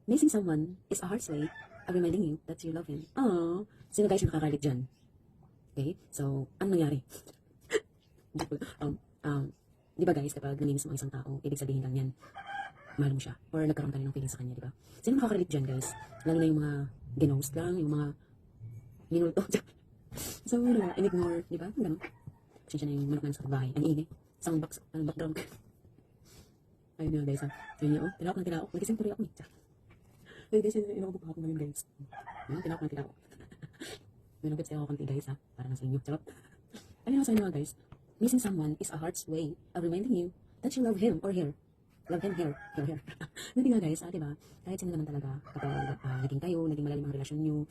Missing someone is a harsh way of reminding you that you love him. Oh, sino guys yung nakakalit dyan? Okay, so, ano nangyari? Di ba guys, kapag namimiss mo ang isang tao, ibig sabihin lang yan, mahal mo siya, or nagkaroon ka rin ng feeling sa kanya, di ba? Sino nakakalit dyan guys? Lalo na yung mga ginost lang, yung mga minulto. So, in-ignore, di ba? Ganun. Pasensya na yung manok na sa bahay. Ang ingay. Soundbox, background. Ayun nga guys ha. Ayun nga, tilawak ng tilawak. Nagising tuloy ako eh. Ayun guys, inakabog ako ngayon guys. Ayun, tilawak ng tilawak. May nagkit sa'yo ako konti guys ha. Para na sa inyo. Charot. Ayun nga sa inyo guys. Missing someone is a heart's way of reminding you that you love him or her. Love him here. Hindi nga guys, diba? Kahit sino naman talaga, kapag naging kayo, naging malalim ang relasyon nyo,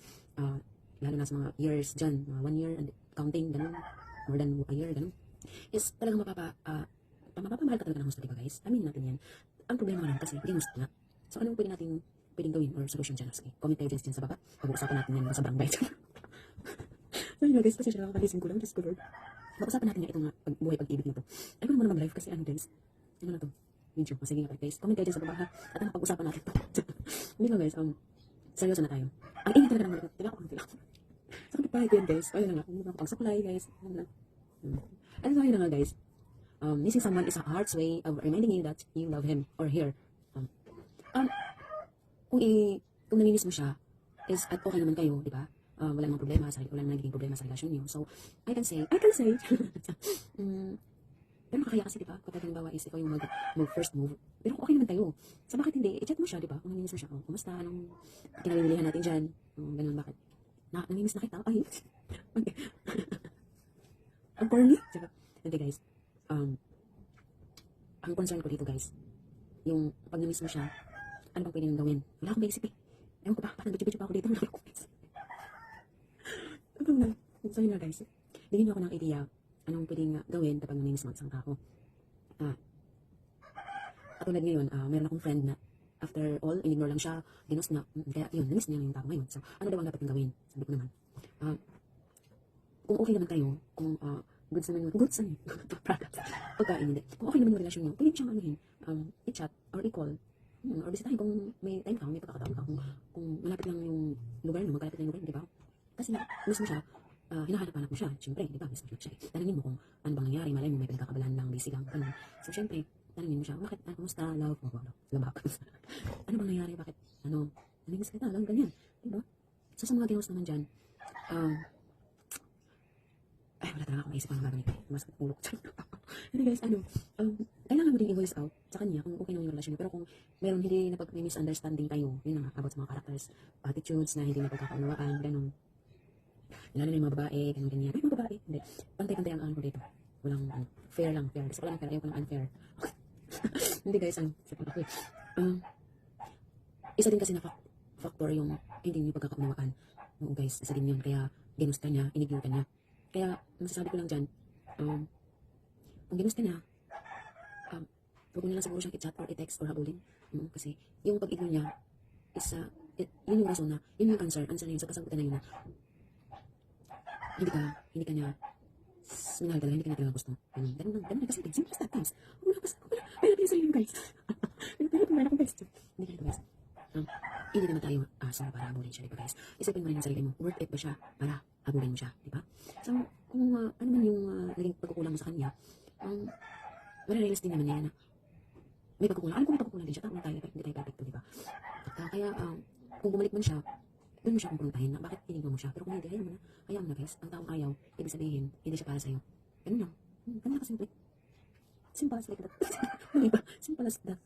lalo na sa mga years dyan, mga 1 year and counting, ganun, more than a year, ganun, is talagang mapapamahal ka talaga ng gusto, diba guys? Aminin natin yan. Ang problema lang kasi, ginost nga. So, anong pwedeng gawin or solution dyan? Sige, comment kayo dyan sa baba. Pag-uusapan natin yan sa barangay. So, yun guys, pasensya lang, kalising ko lang, just covered. Pag-usapan natin nga itong buhay pag-ibig na to. Ay, ko naman mag-live kasi guys, ano na to? Video. Sige nga guys, comment kayo dyan sa baba ha. At ano, pag-usapan natin to. Hindi ba guys, seryoso na tayo. Ang ingat talaga ng tilak. Sakit pa yan guys. Ayun na nga, kung pag-supply guys. And so, yun na nga guys. Missing someone is a heart's way of reminding you that you love him or her. Kung namimiss mo siya, is at okay naman kayo, di ba? Wala namang problema, wala namang nagiging problema sa relasyon niyo. So, I can say, pero makakaya kasi, di ba? Kapag halimbawa is ikaw yung mag-first move. Pero kung okay naman kayo, so bakit hindi? I-chat mo siya, di ba? Kung namimiss mo siya, kumusta? Anong kinalilihan natin dyan? Ganun, bakit? Namimiss na kita? Ay, okay. Ang corny? Diba? Hindi guys. Ang concern ko dito guys, yung pag namimiss mo siya, ano bang pwede nang gawin? Wala akong maisip eh. Ewan ko ba? Bakit nag-video pa ako dito? Wala akong maisip. So yun na guys. Bigyan niyo ako ng idea anong pwedeng gawin kapag namimiss mo isang tao. Katulad ngayon, meron akong friend na after all, in-ignore lang siya, ginost na, kaya yun, namiss niya yung tao ngayon. So, ano daw ang dapat yung gawin? Sabi ko naman, kung okay naman kayo, kung goods naman pagkain, hindi. Kung okay naman yung relasyon nyo, pwede siyang i-chat or i-call, or bisitahin kung may time ka, may pagkakataon ka, kung malapit lang yung lugar nyo, magkalapit lang yung lugar, di ba? Kasi miss mo siya, hinahanap-hanap mo siya, siyempre, di ba, miss mo siya. Tanungin mo kung ano bang nangyari, malay mo may pinagkakabalan lang, busy lang, ganun. So, siyempre, tanungin mo siya, bakit, kumusta, love, labak. Ano bang nangyari, bakit, namimiss kita, lang, ganyan, di ba? So, sa mga ginos naman dyan, ay, wala talaga akong maisip ang gagawin. Mas ulo ko. Hindi guys, kailangan mo din i-voice out sa kanya kung okay naman yung relasyon. Pero kung meron hindi misunderstanding kayo, yun nga, about sa mga characters, attitudes na hindi napagkakaunawaan, ganun. Lalo na yung mga babae, ganyan. Ay, mga babae, hindi. Pantay-pantay ang ko dito. Walang, fair lang, fair. Gusto ko lang fair, ayaw ko lang unfair. Hindi guys, sabi ako isa din kasi na factor yung hindi niyo pagkakaunawaan. Oo guys, isa din yun. Kaya, ginusta niya, inignore ka niya. Kaya, masasabi ko lang dyan, kung ginusta niya, huwag mo na lang siguro siyang i-chat or i-text or habulin. Kasi, yung pag-ignore niya, is, yun yung rason na, yun yung answer na yun, sa kasagutan na yun na, hindi ka niya, minahal talaga, hindi ka niya talaga gusto. Ganun na kasi, simple as that guys. Wala natin sa inyo guys. Wala akong guys. Hindi ka guys. Hindi naman tayo aso para habulin siya, diba guys? Isipin mo rin yung sarili mo, worth it ba siya para habulin mo siya, diba? So, kung ano man yung naging pagkukulang mo sa kanya, marirealize din naman niya na may pagkukulang. Alam ko may pagkukulang din siya, tao tayo, hindi tayo perfecto, diba? Kaya, kung bumalik man siya, doon mo siya kumprontahin na bakit tinignan mo siya. Pero kung hindi, hayaan mo na guys. Ang taong ayaw, ibig sabihin, hindi siya para sa'yo. Ganun lang. Ganun lang kasimple. Simple as like that. Simple as that.